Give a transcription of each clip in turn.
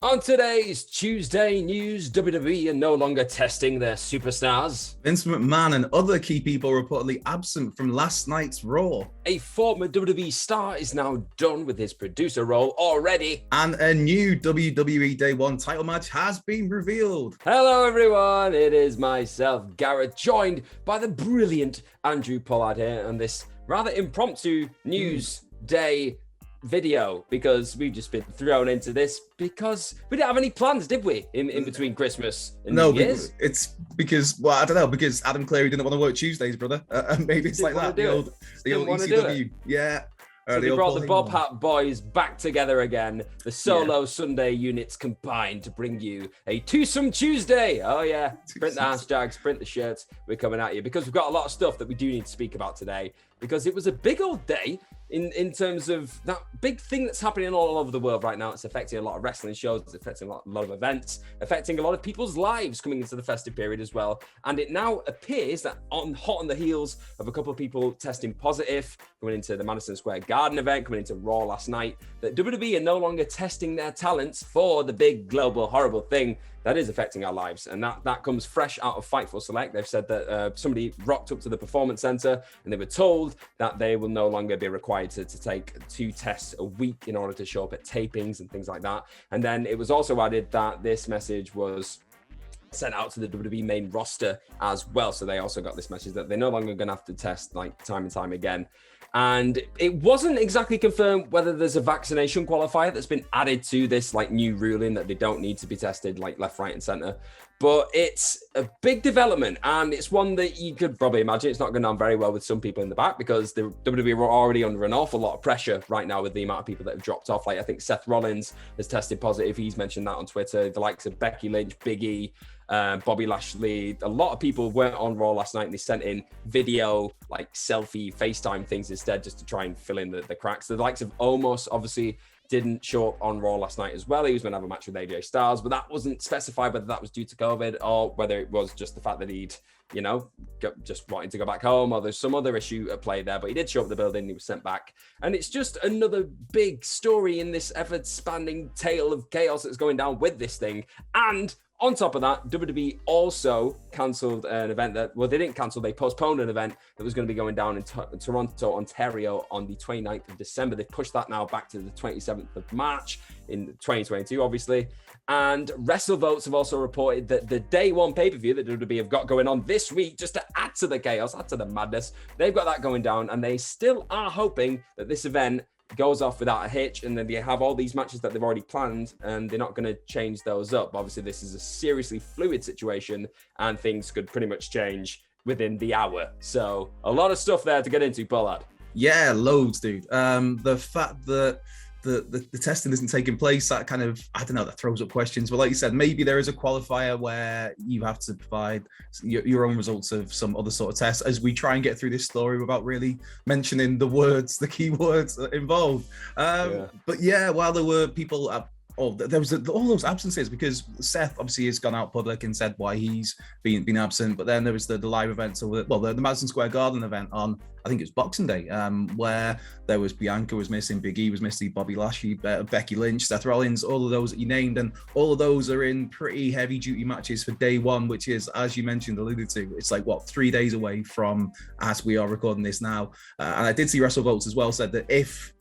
On today's Tuesday news, WWE are no longer testing their superstars. Vince McMahon and other key people reportedly absent from last night's Raw. A former WWE star is now done with his producer role already. And a new WWE Day 1 title match has been revealed. Hello everyone, it is myself, Garrett, joined by the brilliant Andrew Pollard here on this rather impromptu news day video, because we've just been thrown into this because we didn't have any plans, did we, in between Christmas and New Year's? It's because, well, I don't know, because Adam Cleary didn't want to work Tuesdays, brother. Maybe it's like that, the old ECW. Yeah. So they brought the Bob Hat Boys back together again. The solo Sunday units combined to bring you a Twosome Tuesday. Oh yeah, print the hashtags, print the shirts. We're coming at you because we've got a lot of stuff that we do need to speak about today, because it was a big old day in terms of that big thing that's happening all over the world right now. It's affecting a lot of wrestling shows, it's affecting a lot of events, affecting a lot of people's lives coming into the festive period as well. And it now appears that hot on the heels of a couple of people testing positive, going into the Madison Square Garden event, coming into Raw last night, that WWE are no longer testing their talents for the big global horrible thing that is affecting our lives. And that comes fresh out of Fightful Select. They've said that somebody rocked up to the Performance Center and they were told that they will no longer be required to take 2 tests a week in order to show up at tapings and things like that. And then it was also added that this message was sent out to the WWE main roster as well. So they also got this message that they're no longer going to have to test like time and time again. And it wasn't exactly confirmed whether there's a vaccination qualifier that's been added to this like new ruling that they don't need to be tested like left, right and center. But it's a big development, and it's one that you could probably imagine it's not going down very well with some people in the back, because the WWE were already under an awful lot of pressure right now with the amount of people that have dropped off. Like I think Seth Rollins has tested positive. He's mentioned that on Twitter. The likes of Becky Lynch, Big E, Bobby Lashley, a lot of people weren't on Raw last night and they sent in video, like selfie, FaceTime things instead, just to try and fill in the cracks. The likes of Omos obviously didn't show up on Raw last night as well. He was going to have a match with AJ Styles, but that wasn't specified whether that was due to COVID or whether it was just the fact that he'd, just wanting to go back home, or there's some other issue at play there. But he did show up at the building, he was sent back. And it's just another big story in this ever-spanning tale of chaos that's going down with this thing. And on top of that, WWE also cancelled an event they didn't cancel, they postponed an event that was going to be going down in Toronto, Ontario on the 29th of December. They've pushed that now back to the 27th of March in 2022, obviously. And WrestleVotes have also reported that the Day 1 pay-per-view that WWE have got going on this week, just to add to the chaos, add to the madness, they've got that going down, and they still are hoping that this event goes off without a hitch, and then they have all these matches that they've already planned, and they're not going to change those up. Obviously, this is a seriously fluid situation, and things could pretty much change within the hour. So a lot of stuff there to get into, Pollard. Yeah, loads, dude. The fact that the testing isn't taking place, that kind of, I don't know, that throws up questions. But like you said, maybe there is a qualifier where you have to provide your own results of some other sort of test, as we try and get through this story without really mentioning the key words involved. But yeah, while there were people there was all those absences, because Seth obviously has gone out public and said why he's been absent. But then there was the live events, the Madison Square Garden event on, I think it was Boxing Day, where there was Bianca was missing, Big E was missing, Bobby Lashley, Becky Lynch, Seth Rollins, all of those that you named, and all of those are in pretty heavy duty matches for Day 1, which is, as you mentioned, alluded to, it's like 3 days away from as we are recording this now. And I did see WrestleVotes as well said that if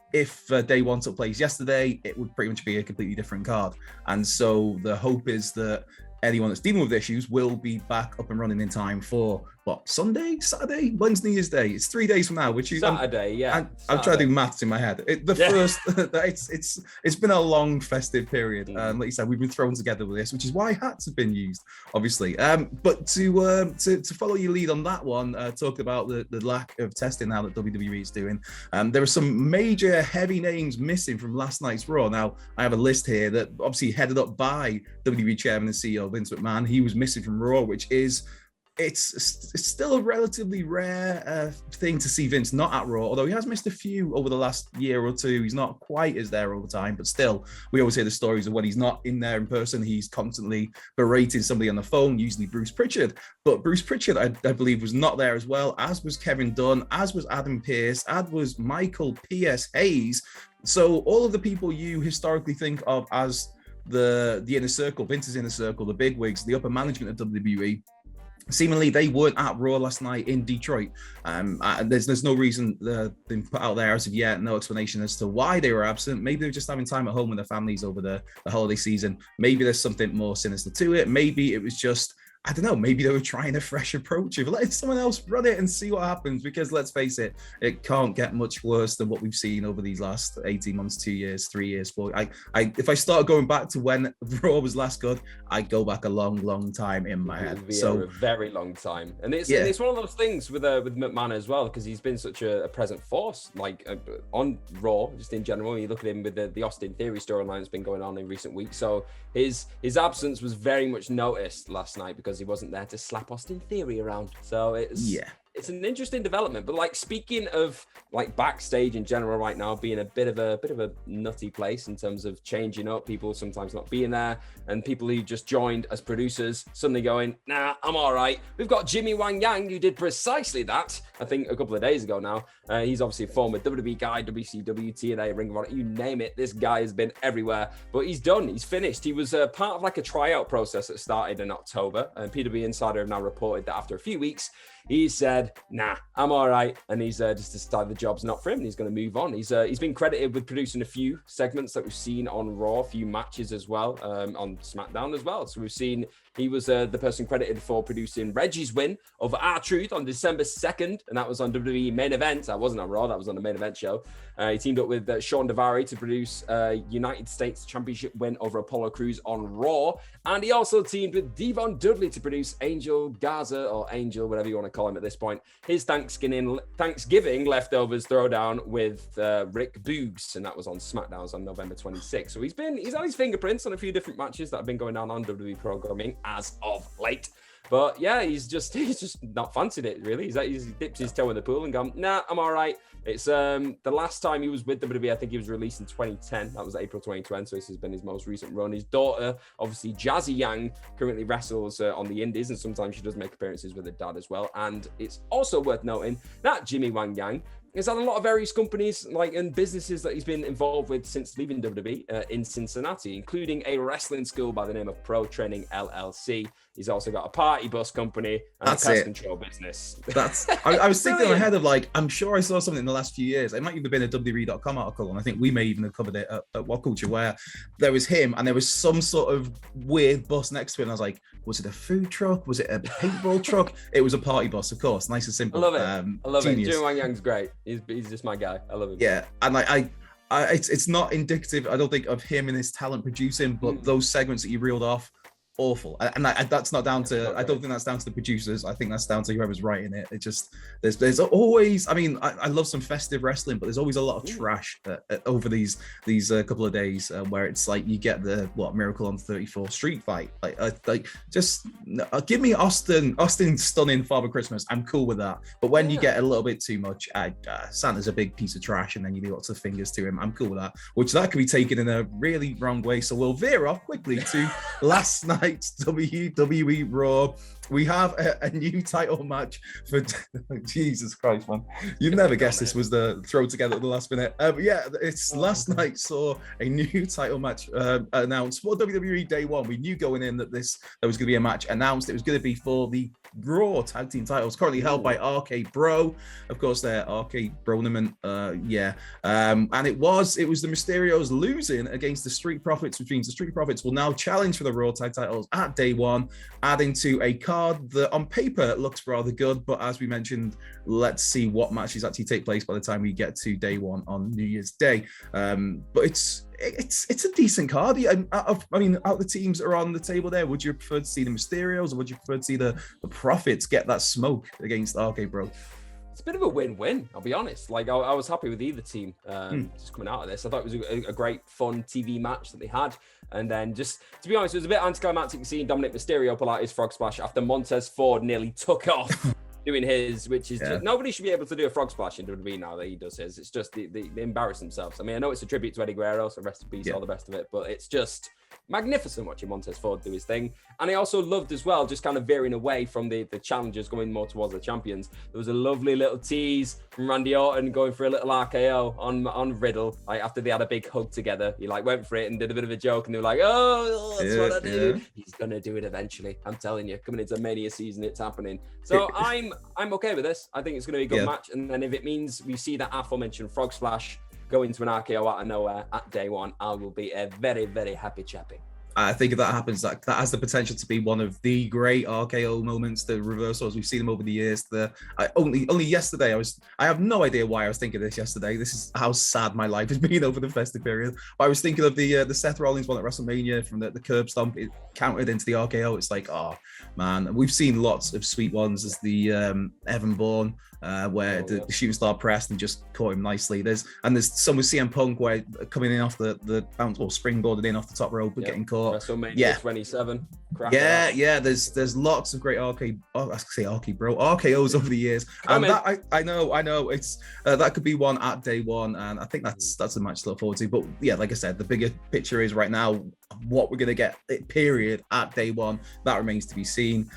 Day 1 took place yesterday, it would pretty much be a completely different card. And so the hope is that anyone that's dealing with issues will be back up and running in time for Sunday, Saturday, when's New Year's Day? It's 3 days from now, which is Saturday. I'm trying to do maths in my head. It's been a long festive period, and like you said, we've been thrown together with this, which is why hats have been used, obviously. But to follow your lead on that one, talk about the lack of testing now that WWE is doing. There are some major heavy names missing from last night's Raw. Now, I have a list here that obviously headed up by WWE Chairman and CEO Vince McMahon. He was missing from Raw, which is it's still a relatively rare thing to see Vince not at Raw, although he has missed a few over the last year or two. He's not quite as there all the time, but still, we always hear the stories of when he's not in there in person, he's constantly berating somebody on the phone, usually Bruce Pritchard. But Bruce Pritchard, I believe, was not there as well, as was Kevin Dunn, as was Adam Pearce, as was Michael P.S. Hayes. So all of the people you historically think of as the inner circle, Vince's inner circle, the bigwigs, the upper management of WWE. Seemingly, they weren't at Raw last night in Detroit. There's no reason been put out there as of yet. No explanation as to why they were absent. Maybe they were just having time at home with their families over the holiday season. Maybe there's something more sinister to it. Maybe it was just, I don't know, maybe they were trying a fresh approach of letting someone else run it and see what happens, because let's face it, it can't get much worse than what we've seen over these last 18 months, 2 years, 3 years, 4. If I start going back to when Raw was last good, I go back a long time in my head. So a very long time. And it's one of those things with McMahon as well, because he's been such a present force, like on Raw, just in general. You look at him with the Austin Theory storyline that's been going on in recent weeks. So his absence was very much noticed last night, because he wasn't there to slap Austin Theory around. So it's an interesting development. But like, speaking of like backstage in general right now being a bit of a nutty place in terms of changing up, people sometimes not being there, and people who just joined as producers suddenly going, nah, I'm all right. We've got Jimmy Wang Yang, who did precisely that, I think a couple of days ago now. He's obviously a former WWE guy, WCW, TNA, Ring of Honor, you name it. This guy has been everywhere, but he's done. He's finished. He was part of like a tryout process that started in October, and PW Insider have now reported that after a few weeks, he said, nah, I'm all right. And he's just decided the job's not for him. And he's going to move on. He's been credited with producing a few segments that we've seen on Raw, a few matches as well, on SmackDown as well. So we've seen he was the person credited for producing Reggie's win over R-Truth on December 2nd. And that was on WWE Main Event. That wasn't on Raw. That was on the Main Event show. He teamed up with Sean Daivari to produce United States Championship win over Apollo Crews on Raw. And he also teamed with Devon Dudley to produce Angel Gaza, or Angel, whatever you want to call him at this point, his Thanksgiving leftovers throwdown with Rick Boogs, and that was on SmackDown on November 26th. So he's had his fingerprints on a few different matches that have been going on WWE programming as of late. But yeah, he's just not fancied it, really. He's dipped his toe in the pool and gone, nah, I'm all right. It's the last time he was with WWE, I think he was released in 2010. That was April 2020, so this has been his most recent run. His daughter, obviously Jazzy Yang, currently wrestles on the indies, and sometimes she does make appearances with her dad as well. And it's also worth noting that Jimmy Wang Yang has had a lot of various companies and businesses that he's been involved with since leaving WWE in Cincinnati, including a wrestling school by the name of Pro Training LLC. He's also got a party bus company and a pest control business. I was thinking in my head of I'm sure I saw something in the last few years. It might even have been a WWE.com article, and I think we may even have covered it at WhatCulture, where there was him and there was some sort of weird bus next to it. And I was like, was it a food truck? Was it a paintball truck? It was a party bus, of course. Nice and simple. I love it. I love it. Jimmy Wang Yang's great. He's just my guy. I love him. Yeah, and it's not indicative, I don't think, of him and his talent producing, but those segments that you reeled off, awful. And that's not down to, I don't think that's down to the producers. I think that's down to whoever's writing it. It just, there's always, I love some festive wrestling, but there's always a lot of trash over these couple of days where it's like you get the Miracle on 34th Street fight. Give me Austin stunning Father Christmas. I'm cool with that. But when you get a little bit too much, Santa's a big piece of trash, and then you do lots of fingers to him. I'm cool with that, which that could be taken in a really wrong way. So we'll veer off quickly to last night. WWE Raw. We have a new title match for Jesus Christ, man. You'd never guess this was the throw together at the last minute. It's last night saw a new title match announced for WWE Day One. We knew going in that there was going to be a match announced. It was going to be for the Raw tag team titles, currently held by RK Bro. Of course, they're RK Bronement. And it was the Mysterios losing against the Street Profits, which means the Street Profits will now challenge for the Raw tag titles at Day One, adding to a card that on paper looks rather good, but as we mentioned, let's see what matches actually take place by the time we get to Day One on New Year's Day. But it's a decent card. Out the teams that are on the table there, would you prefer to see the Mysterios, or would you prefer to see the Profits get that smoke against RK Bro? It's a bit of a win-win, I'll be honest. I was happy with either team just coming out of this. I thought it was a great, fun TV match that they had. And then just, to be honest, it was a bit anticlimactic seeing Dominic Mysterio pull out his frog splash after Montez Ford nearly took off doing his, which is just, nobody should be able to do a frog splash in WWE now that he does his. It's just they embarrass themselves. I know it's a tribute to Eddie Guerrero, so rest in peace, all the best of it. But it's just, magnificent watching Montez Ford do his thing. And I also loved as well, just kind of veering away from the challengers, going more towards the champions. There was a lovely little tease from Randy Orton going for a little RKO on Riddle. Like after they had a big hug together, he like went for it and did a bit of a joke, and they were like, "Oh, that's what I do." Yeah. He's gonna do it eventually. I'm telling you, coming into Mania season, it's happening. So I'm okay with this. I think it's gonna be a good match. And then if it means we see that aforementioned frog splash go into an RKO out of nowhere at day one, I will be a very, very happy chappy. I think if that happens, that has the potential to be one of the great RKO moments, the reversals. We've seen them over the years. Only yesterday, I have no idea why I was thinking of this yesterday. This is how sad my life has been over the festive period. But I was thinking of the Seth Rollins one at WrestleMania from the curb stomp. It counted into the RKO. It's like, oh man, we've seen lots of sweet ones as the Evan Bourne, where the shooting star pressed and just caught him nicely. There's some with CM Punk where coming in off the bounce or springboarded in off the top rope but getting caught. WrestleMania 27. There's lots of great RKOs over the years. And that I know it's that could be one at day one, and I think that's a match to look forward to. But yeah, like I said, the bigger picture is right now what we're gonna get period at day one. That remains to be seen.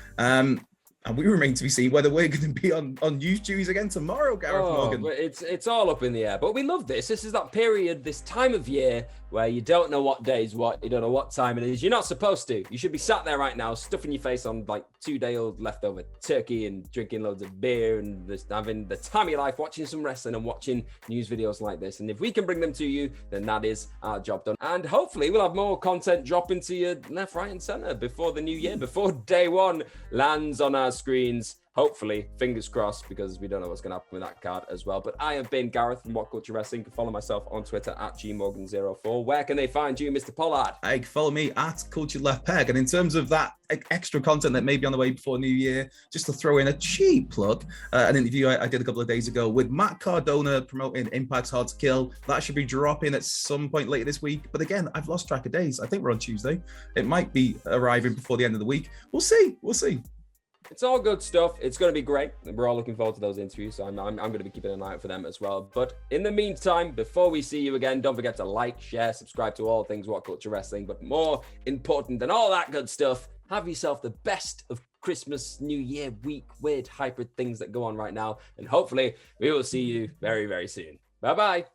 And we remain to be seen whether we're going to be on news duties again tomorrow, Gareth Morgan. It's all up in the air. But we love this. This is that period, this time of year where you don't know what day is what, you don't know what time it is. You're not supposed to. You should be sat there right now, stuffing your face on like 2-day-old leftover turkey and drinking loads of beer and just having the time of your life, watching some wrestling and watching news videos like this. And if we can bring them to you, then that is our job done. And hopefully we'll have more content dropping to you left, right, and center before the new year, before day one lands on our screens. Hopefully, fingers crossed, because we don't know what's going to happen with that card as well. But I have been Gareth from WhatCulture Wrestling. You can follow myself on Twitter at gmorgan04. Where can they find you, Mr. Pollard? Hey, follow me at Culture Left Peg. And in terms of that extra content that may be on the way before New Year, just to throw in a cheap plug, an interview I did a couple of days ago with Matt Cardona promoting Impact's Hard to Kill. That should be dropping at some point later this week. But again, I've lost track of days. I think we're on Tuesday. It might be arriving before the end of the week. We'll see. It's all good stuff. It's going to be great. We're all looking forward to those interviews, so I'm going to be keeping an eye out for them as well. But in the meantime, before we see you again, don't forget to like, share, subscribe to all things WhatCulture Wrestling. But more important than all that good stuff, have yourself the best of Christmas, New Year, week, weird hybrid things that go on right now. And hopefully we will see you very, very soon. Bye-bye.